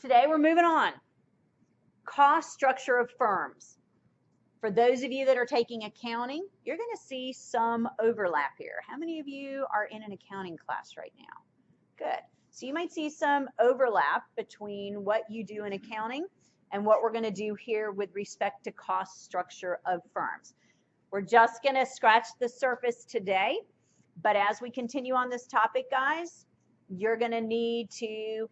Today we're moving on. Cost structure of firms. For those of you that are taking accounting, you're going to see some overlap here. How many of you are in an accounting class right now? Good. So you might see some overlap between what you do in accounting and what we're going to do here with respect to cost structure of firms. We're just going to scratch the surface today, but as we continue on this topic, guys, you're going to need to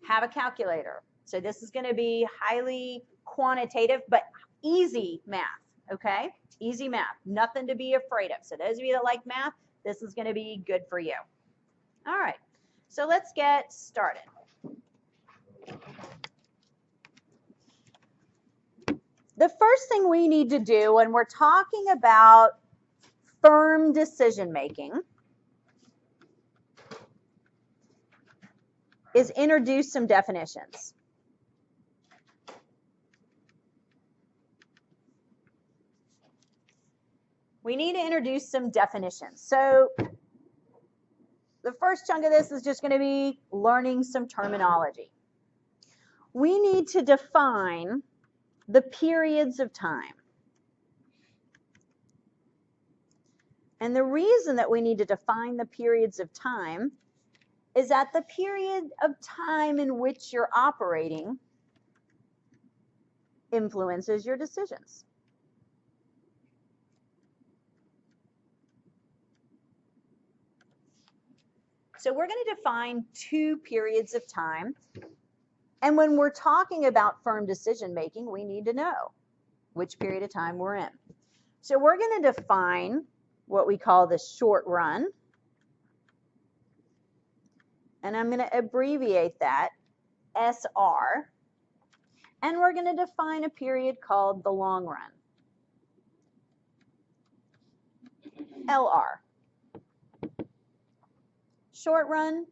have a calculator. So this is going to be highly quantitative, but easy math, okay? Easy math, nothing to be afraid of. So those of you that like math, this is going to be good for you. All right, so let's get started. The first thing we need to do when we're talking about firm decision making is introduce some definitions. We need to introduce some definitions. So the first chunk of this is just going to be learning some terminology. We need to define the periods of time. And the reason that we need to define the periods of time is that the period of time in which you're operating influences your decisions. So we're going to define two periods of time. And when we're talking about firm decision making, we need to know which period of time we're in. So we're going to define what we call the short run. And I'm going to abbreviate that SR. And we're going to define a period called the long run, LR. Short run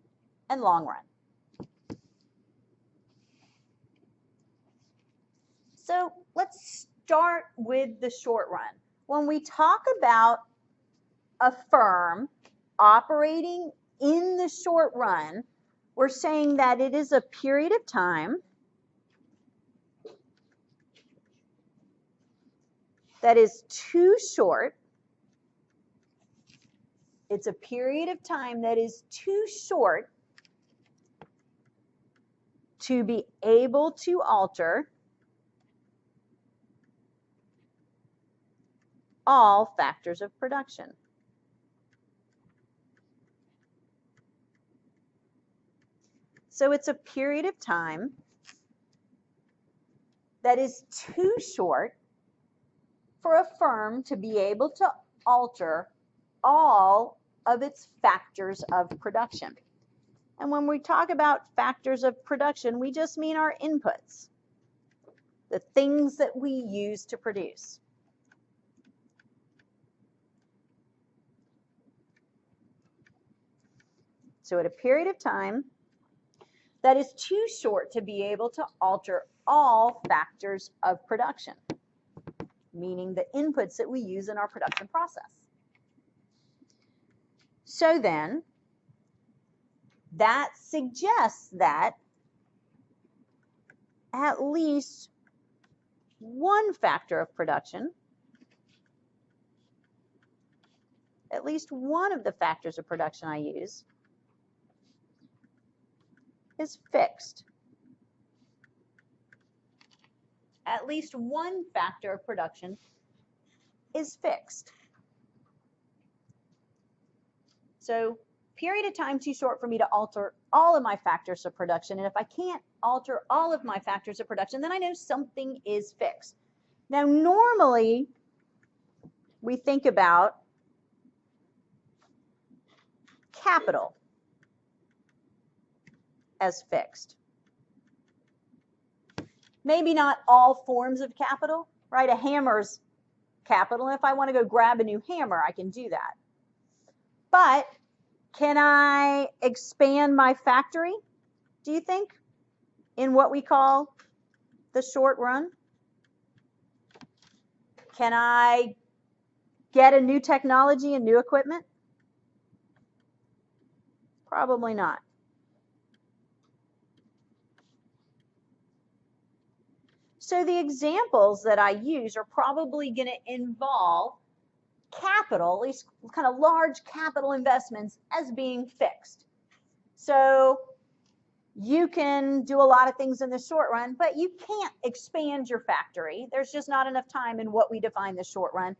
and long run. So let's start with the short run. When we talk about a firm operating in the short run, we're saying that it is a period of time that is too short. It's a period of time that is too short to be able to alter all factors of production. So it's a period of time that is too short for a firm to be able to alter all of its factors of production. And when we talk about factors of production, we just mean our inputs, the things that we use to produce. So at a period of time that is too short to be able to alter all factors of production, meaning the inputs that we use in our production process. So then, that suggests that at least one factor of production, at least one of the factors of production I use, is fixed. At least one factor of production is fixed. So period of time too short for me to alter all of my factors of production. And if I can't alter all of my factors of production, then I know something is fixed. Now, normally, we think about capital as fixed. Maybe not all forms of capital, right? A hammer's capital. And if I want to go grab a new hammer, I can do that. But can I expand my factory, do you think, in what we call the short run? Can I get a new technology and new equipment? Probably not. So the examples that I use are probably going to involve capital, at least kind of large capital investments, as being fixed. So you can do a lot of things in the short run, but you can't expand your factory. There's just not enough time in what we define the short run.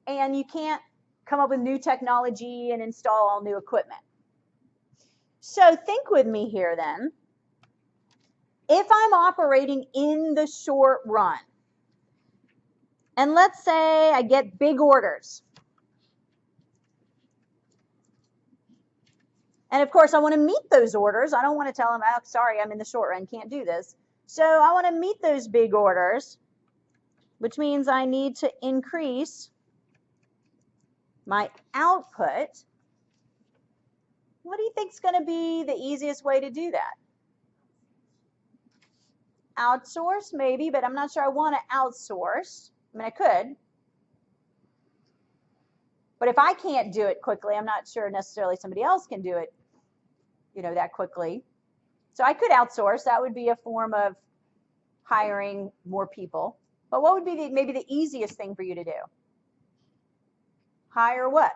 And you can't come up with new technology and install all new equipment. So think with me here then. If I'm operating in the short run, and let's say I get big orders, and of course I want to meet those orders. I don't want to tell them, oh, sorry, I'm in the short run, can't do this. So I want to meet those big orders, which means I need to increase my output. What do you think is going to be the easiest way to do that? Outsource, maybe, but I'm not sure I want to outsource. I mean, I could. But if I can't do it quickly, I'm not sure necessarily somebody else can do it, that quickly. So I could outsource. That would be a form of hiring more people. But what would be maybe the easiest thing for you to do? Hire what?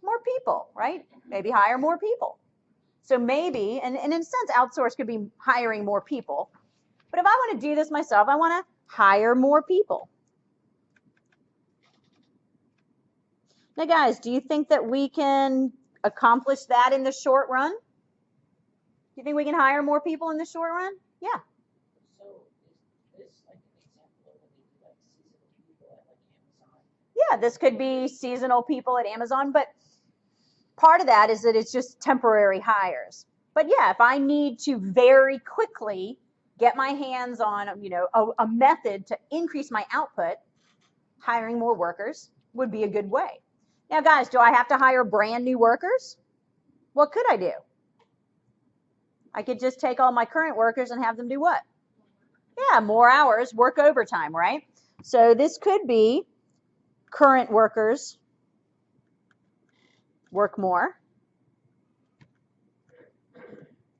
More people, right? Maybe hire more people. So maybe, and in a sense, outsource could be hiring more people. But if I want to do this myself, I want to hire more people. Now, guys, do you think that we can accomplish that in the short run? Do you think we can hire more people in the short run? Yeah. So is this like an example of maybe like seasonal people at like Amazon? Yeah, this could be seasonal people at Amazon, but part of that is that it's just temporary hires. But yeah, if I need to very quickly get my hands on, a method to increase my output, hiring more workers would be a good way. Now, guys, do I have to hire brand new workers? What could I do? I could just take all my current workers and have them do what? Yeah, more hours, work overtime, right? So this could be current workers work more,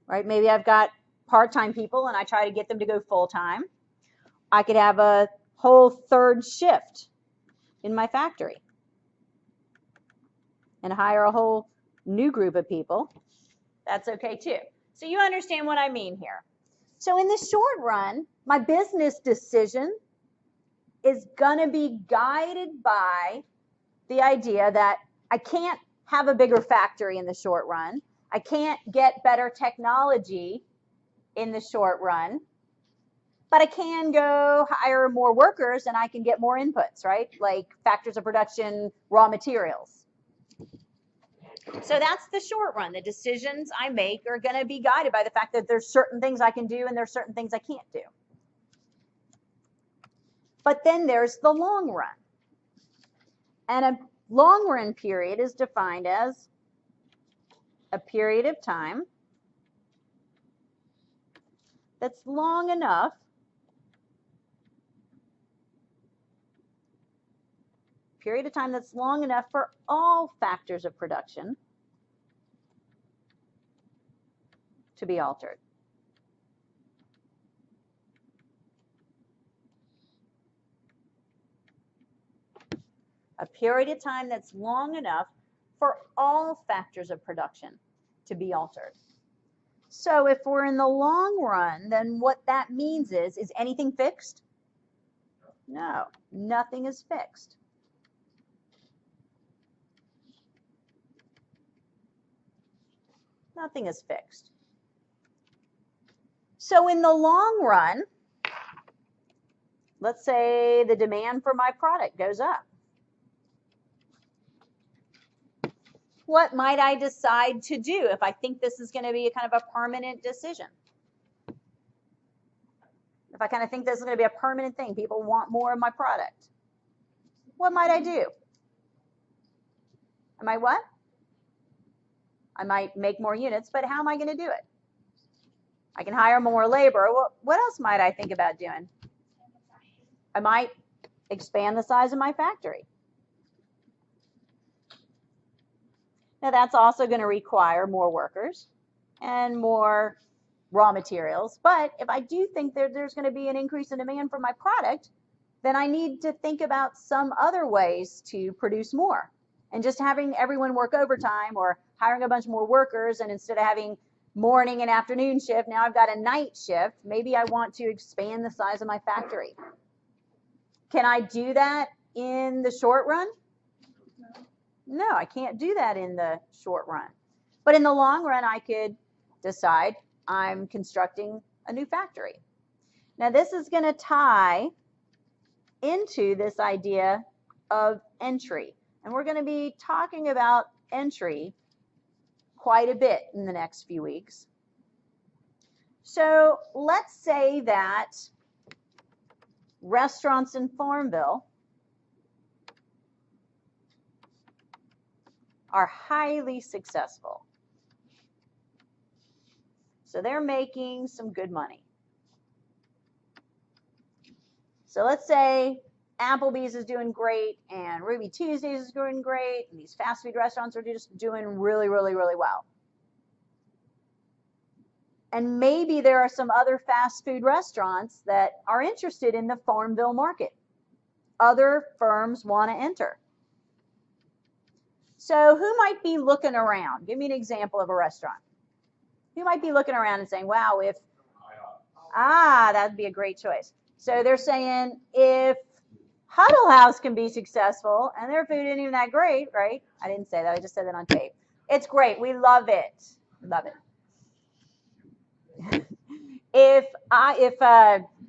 right? Maybe I've got part-time people and I try to get them to go full-time. I could have a whole third shift in my factory and hire a whole new group of people. That's okay too. So you understand what I mean here. So in the short run, my business decision is going to be guided by the idea that I can't have a bigger factory in the short run. I can't get better technology in the short run, but I can go hire more workers and I can get more inputs, right? Like factors of production, raw materials. So that's the short run. The decisions I make are going to be guided by the fact that there's certain things I can do and there's certain things I can't do. But then there's the long run. And a long run period is defined as a period of time that's long enough for all factors of production to be altered. A period of time that's long enough for all factors of production to be altered. So if we're in the long run, then what that means is anything fixed? No, nothing is fixed. Nothing is fixed. So in the long run, let's say the demand for my product goes up. What might I decide to do if I think this is going to be a kind of a permanent decision? If I kind of think this is going to be a permanent thing, people want more of my product. What might I do? I might what? I might make more units, but how am I going to do it? I can hire more labor. Well, what else might I think about doing? I might expand the size of my factory. Now that's also going to require more workers and more raw materials. But if I do think there's going to be an increase in demand for my product, then I need to think about some other ways to produce more. And just having everyone work overtime or hiring a bunch more workers, and instead of having morning and afternoon shift, now I've got a night shift. Maybe I want to expand the size of my factory. Can I do that in the short run? No, I can't do that in the short run. But in the long run, I could decide I'm constructing a new factory. Now, this is going to tie into this idea of entry. And we're going to be talking about entry quite a bit in the next few weeks. So let's say that restaurants in Farmville are highly successful. So they're making some good money. So let's say Applebee's is doing great and Ruby Tuesdays is doing great and these fast food restaurants are just doing really, really, really well. And maybe there are some other fast food restaurants that are interested in the Farmville market. Other firms want to enter. So who might be looking around? Give me an example of a restaurant. Who might be looking around and saying, wow, if, that'd be a great choice. So they're saying if Huddle House can be successful and their food isn't even that great, right? I didn't say that. I just said that on tape. It's great. We love it. Love it.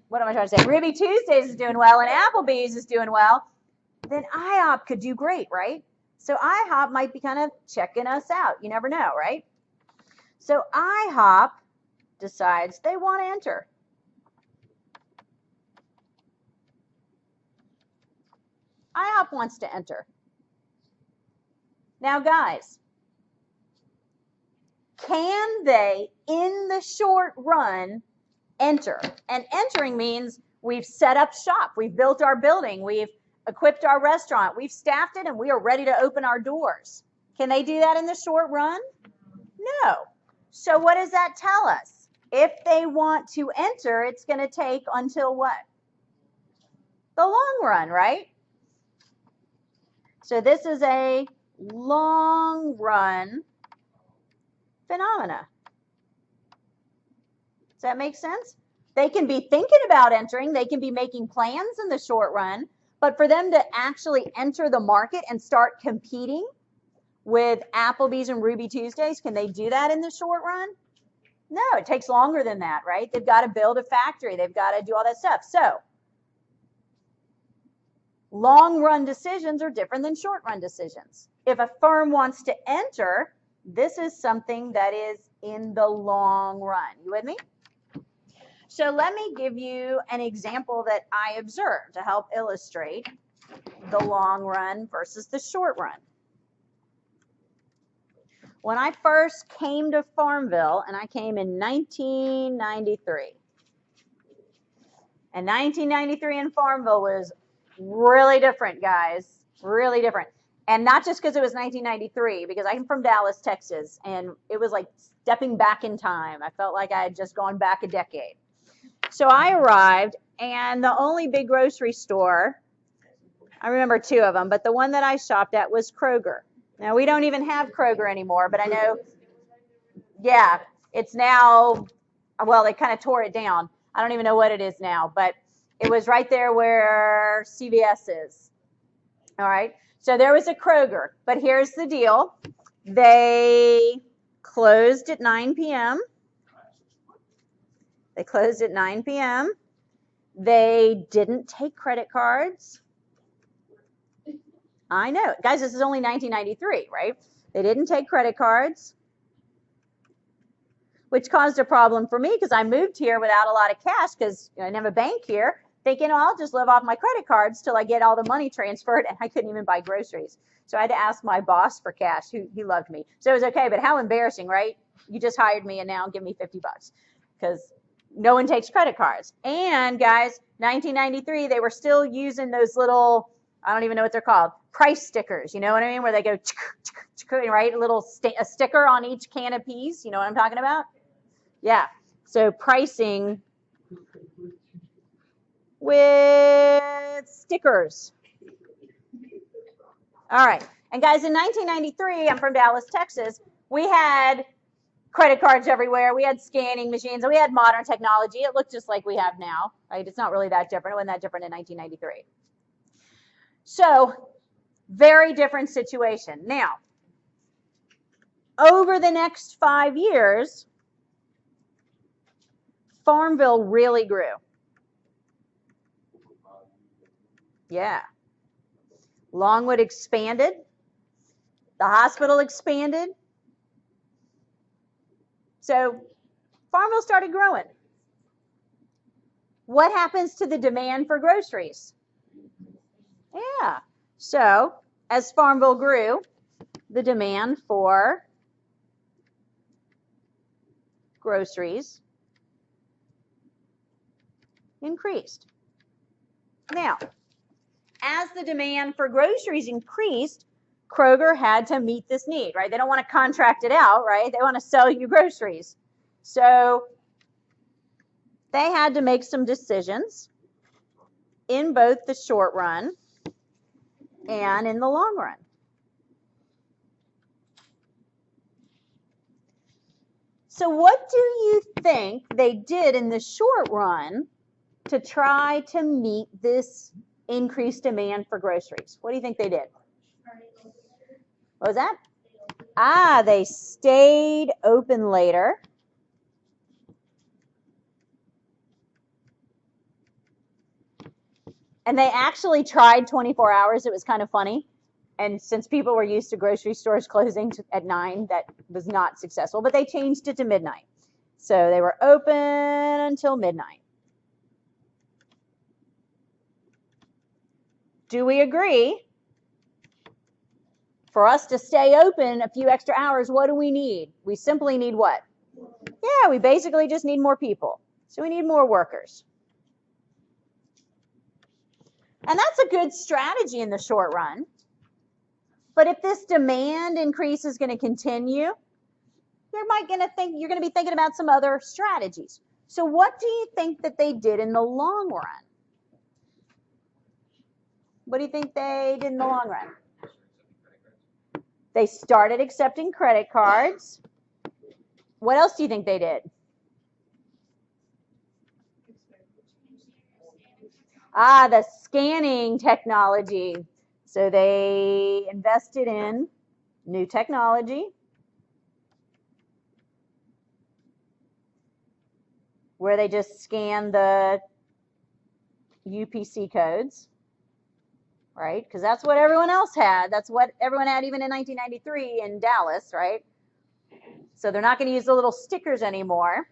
What am I trying to say? Ruby Tuesdays is doing well and Applebee's is doing well, then IHOP could do great, right? So IHOP might be kind of checking us out. You never know, right? So IHOP decides they want to enter. IHOP wants to enter. Now, guys, can they, in the short run, enter? And entering means we've set up shop, we've built our building, we've equipped our restaurant, we've staffed it, and we are ready to open our doors. Can they do that in the short run? No. So what does that tell us? If they want to enter, it's going to take until what? The long run, right? So this is a long run phenomena. Does that make sense? They can be thinking about entering, they can be making plans in the short run, but for them to actually enter the market and start competing with Applebee's and Ruby Tuesdays, can they do that in the short run? No, it takes longer than that, right? They've got to build a factory, they've got to do all that stuff. So long run decisions are different than short run decisions. If a firm wants to enter, this is something that is in the long run. You with me? So let me give you an example that I observed to help illustrate the long run versus the short run. When I first came to Farmville, and I came in 1993, and 1993 in Farmville was really different, guys, really different. And not just because it was 1993, because I'm from Dallas, Texas, and it was like stepping back in time. I felt like I had just gone back a decade. So I arrived, and the only big grocery store, I remember two of them, but the one that I shopped at was Kroger. Now, we don't even have Kroger anymore, but I know, yeah, it's now, well, they kind of tore it down. I don't even know what it is now, but it was right there where CVS is. All right. So there was a Kroger, but here's the deal. They closed at 9 p.m. They closed at 9 p.m. They didn't take credit cards. I know. Guys, this is only 1993, right? They didn't take credit cards, which caused a problem for me because I moved here without a lot of cash because I didn't have a bank here, thinking, oh, I'll just live off my credit cards till I get all the money transferred, and I couldn't even buy groceries. So I had to ask my boss for cash, who he loved me. So it was okay, but how embarrassing, right? You just hired me and now give me $50 because no one takes credit cards. And guys, 1993, they were still using those little, I don't even know what they're called, price stickers. You know what I mean? Where they go, right? A sticker on each can of peas. You know what I'm talking about? Yeah. So pricing with stickers. All right. And guys, in 1993, I'm from Dallas, Texas, we had credit cards everywhere. We had scanning machines, and we had modern technology. It looked just like we have now, right? It's not really that different. It wasn't that different in 1993. So, very different situation. Now, over the next 5 years, Farmville really grew. Yeah. Longwood expanded. The hospital expanded. So Farmville started growing. What happens to the demand for groceries? Yeah. So as Farmville grew, the demand for groceries increased. Now, as the demand for groceries increased, Kroger had to meet this need, right? They don't want to contract it out, right? They want to sell you groceries. So they had to make some decisions in both the short run and in the long run. So what do you think they did in the short run to try to meet this increased demand for groceries? What do you think they did? What was that? They stayed open later. And they actually tried 24 hours. It was kind of funny. And since people were used to grocery stores closing at 9, that was not successful. But they changed it to midnight. So they were open until midnight. Do we agree? For us to stay open a few extra hours, what do we need? We simply need what? Yeah, we basically just need more people. So we need more workers. And that's a good strategy in the short run. But if this demand increase is going to continue, you're going to be thinking about some other strategies. So what do you think that they did in the long run? What do you think they did in the long run? They started accepting credit cards. What else do you think they did? The scanning technology. So they invested in new technology where they just scan the UPC codes, right? Because that's what everyone else had. That's what everyone had even in 1993 in Dallas, right? So they're not going to use the little stickers anymore.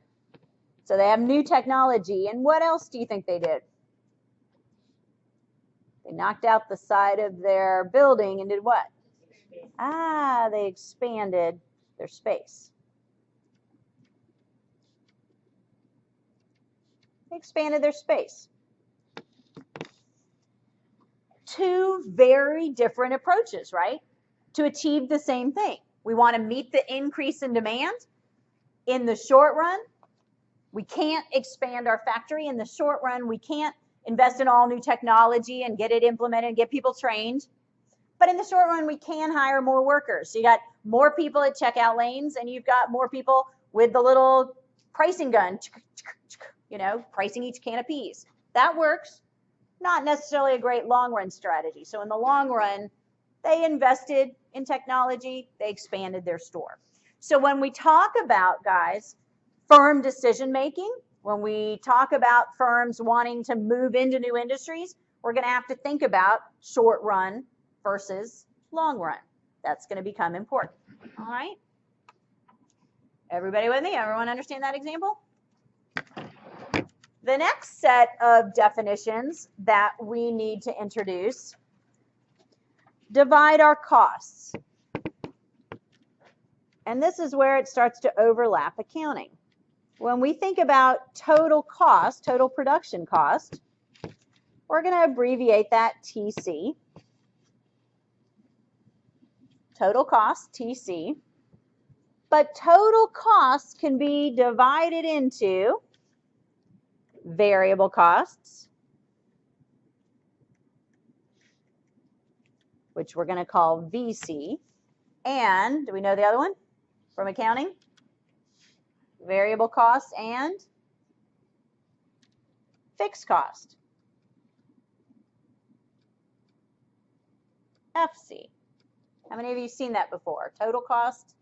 So they have new technology. And what else do you think they did? They knocked out the side of their building and did what? They expanded their space. They expanded their space. Two very different approaches, right? To achieve the same thing. We want to meet the increase in demand. In the short run, we can't expand our factory. In the short run, we can't invest in all new technology and get it implemented and get people trained. But in the short run, we can hire more workers. So you got more people at checkout lanes, and you've got more people with the little pricing gun, pricing each can of peas. That works. Not necessarily a great long-run strategy. So in the long run, they invested in technology. They expanded their store. So when we talk about, guys, firm decision-making, when we talk about firms wanting to move into new industries, we're going to have to think about short run versus long run. That's going to become important. All right? Everybody with me? Everyone understand that example? The next set of definitions that we need to introduce: divide our costs. And this is where it starts to overlap accounting. When we think about total cost, total production cost, we're going to abbreviate that TC. Total cost, TC. But total costs can be divided into variable costs, which we're going to call VC, and do we know the other one from accounting? Variable cost and fixed cost, FC. How many of you have seen that before? Total cost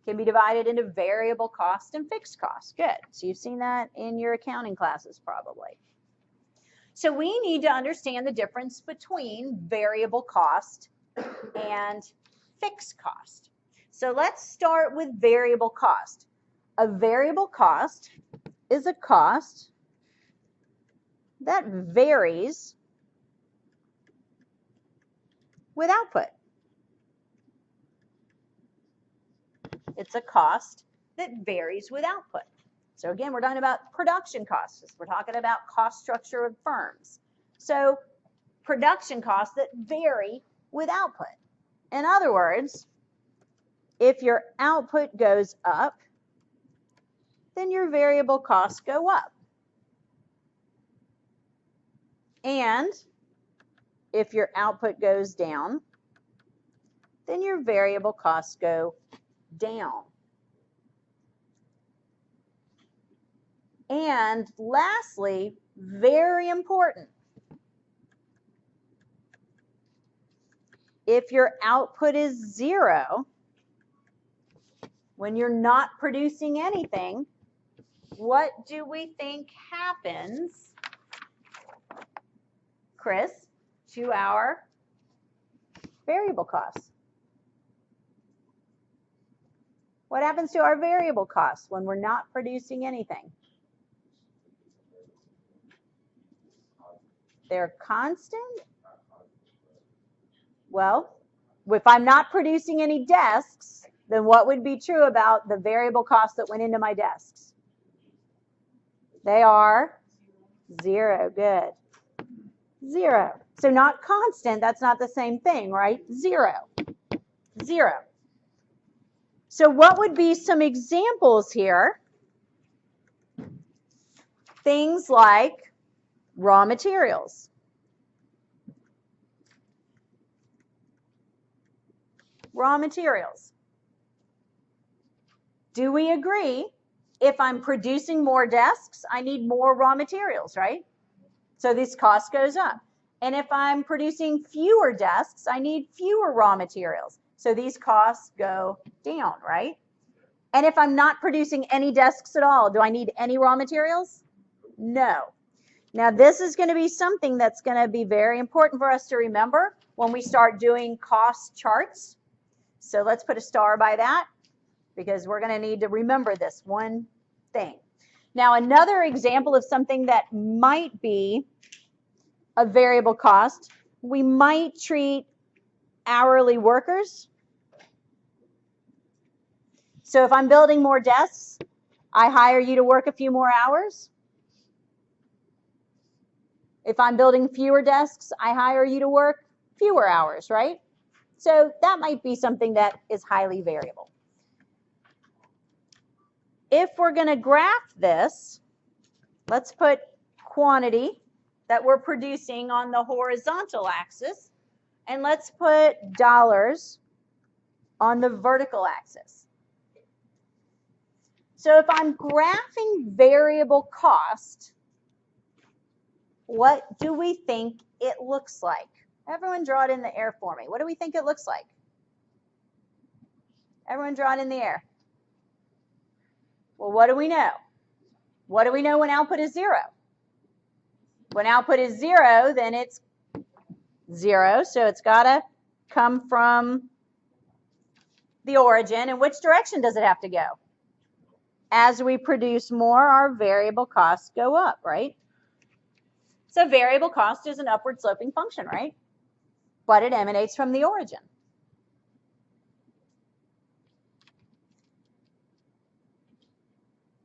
can be divided into variable cost and fixed cost. Good. So you've seen that in your accounting classes probably. So we need to understand the difference between variable cost and fixed cost. So let's start with variable cost. A variable cost is a cost that varies with output. It's a cost that varies with output. So again, we're talking about production costs. We're talking about cost structure of firms. So production costs that vary with output. In other words, if your output goes up, then your variable costs go up. And if your output goes down, then your variable costs go down. And lastly, very important, if your output is 0, when you're not producing anything, what do we think happens, Chris, to our variable costs? What happens to our variable costs when we're not producing anything? They're constant? Well, if I'm not producing any desks, then what would be true about the variable costs that went into my desks? They are 0. Good. 0. So not constant, that's not the same thing, right? 0. 0. So what would be some examples here? Things like raw materials. Raw materials. Do we agree? If I'm producing more desks, I need more raw materials, right? So this cost goes up. And if I'm producing fewer desks, I need fewer raw materials. So these costs go down, right? And if I'm not producing any desks at all, do I need any raw materials? No. Now this is going to be something that's going to be very important for us to remember when we start doing cost charts. So let's put a star by that, because we're going to need to remember this one thing. Now, another example of something that might be a variable cost, we might treat hourly workers. So if I'm building more desks, I hire you to work a few more hours. If I'm building fewer desks, I hire you to work fewer hours, right? So that might be something that is highly variable. If we're going to graph this, let's put quantity that we're producing on the horizontal axis, and let's put dollars on the vertical axis. So if I'm graphing variable cost, what do we think it looks like? Everyone draw it in the air for me. What do we think it looks like? Everyone draw it in the air. Well, what do we know? What do we know when output is 0? When output is 0, then it's 0, so it's got to come from the origin. And which direction does it have to go? As we produce more, our variable costs go up, right? So variable cost is an upward sloping function, right? But it emanates from the origin.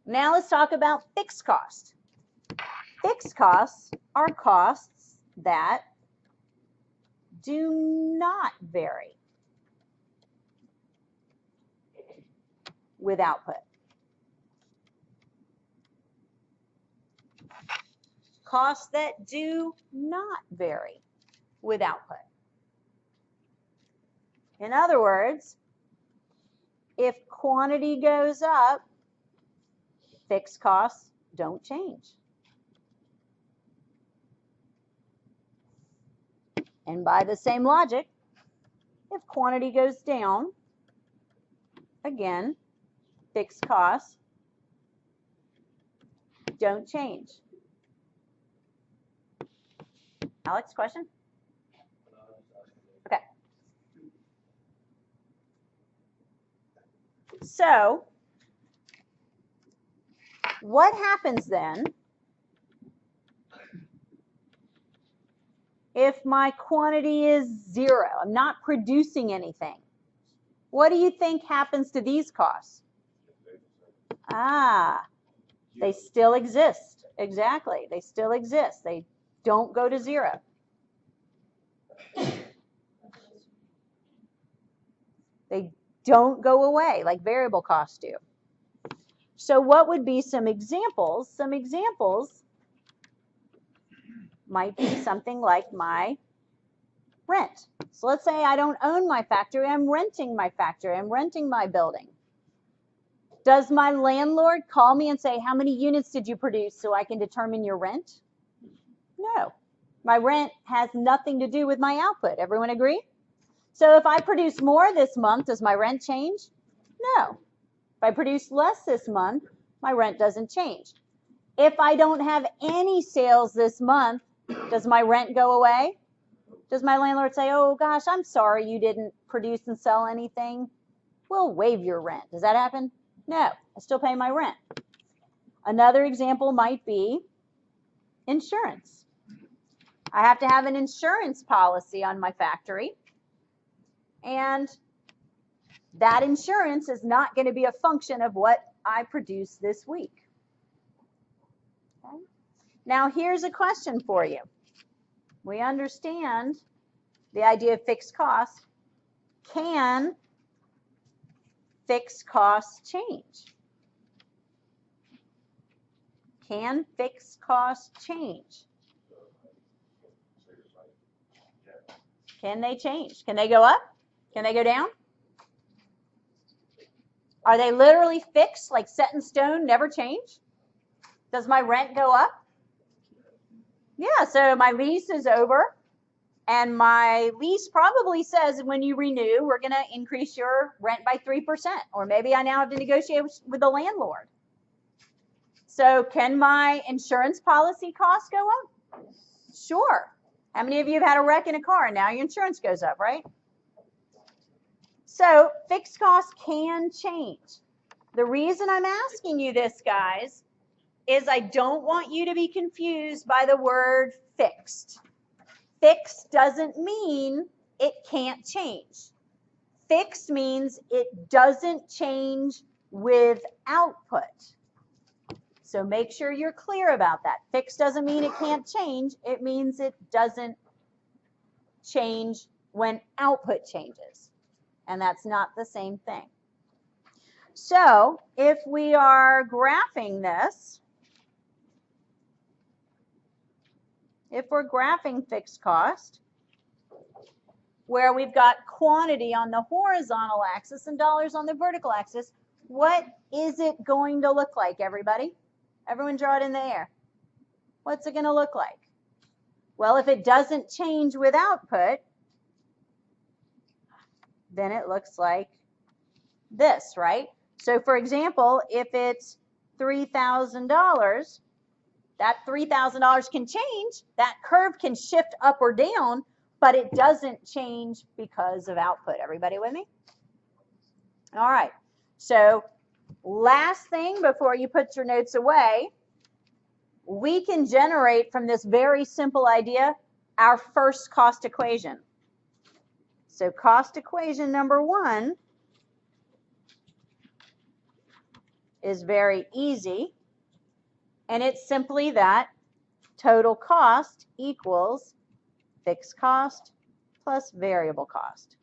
Now let's talk about fixed cost. Fixed costs are costs that do not vary. with output. Costs that do not vary with output. In other words, if quantity goes up, fixed costs don't change. And by the same logic, if quantity goes down, again, fixed costs don't change. Alex, question? Okay. So, what happens then if my quantity is 0? I'm not producing anything. What do you think happens to these costs? They still exist. Exactly. They still exist. They don't go to 0. They don't go away like variable costs do. So what would be some examples? Some examples might be something like my rent. So let's say I don't own my factory, I'm renting my factory, I'm renting my building. Does my landlord call me and say, how many units did you produce so I can determine your rent? No. My rent has nothing to do with my output. Everyone agree? So if I produce more this month, does my rent change? No. If I produce less this month, my rent doesn't change. If I don't have any sales this month, does my rent go away? Does my landlord say, oh gosh, I'm sorry you didn't produce and sell anything? We'll waive your rent. Does that happen? No, I still pay my rent. Another example might be insurance. I have to have an insurance policy on my factory, and that insurance is not going to be a function of what I produce this week. Okay? Now here's a question for you. We understand the idea of fixed costs. Can fixed costs change? Can fixed costs change? Can they change? Can they go up? Can they go down? Are they literally fixed, like set in stone, never change? Does my rent go up? Yeah, so my lease is over, and my lease probably says when you renew, we're going to increase your rent by 3%, or maybe I now have to negotiate with the landlord. So can my insurance policy costs go up? Sure. How many of you have had a wreck in a car and now your insurance goes up, right? So fixed costs can change. The reason I'm asking you this, guys, is I don't want you to be confused by the word fixed. Fixed doesn't mean it can't change. Fixed means it doesn't change with output. So make sure you're clear about that. Fixed doesn't mean it can't change. It means it doesn't change when output changes. And that's not the same thing. So if we are graphing this, if we're graphing fixed cost, where we've got quantity on the horizontal axis and dollars on the vertical axis, what is it going to look like, everybody? Everyone draw it in the air. What's it going to look like? Well, if it doesn't change with output, then it looks like this, right? So for example, if it's $3,000, that $3,000 can change. That curve can shift up or down, but it doesn't change because of output. Everybody with me? All right. So last thing before you put your notes away, we can generate from this very simple idea our first cost equation. So cost equation number 1 is very easy, and it's simply that total cost equals fixed cost plus variable cost.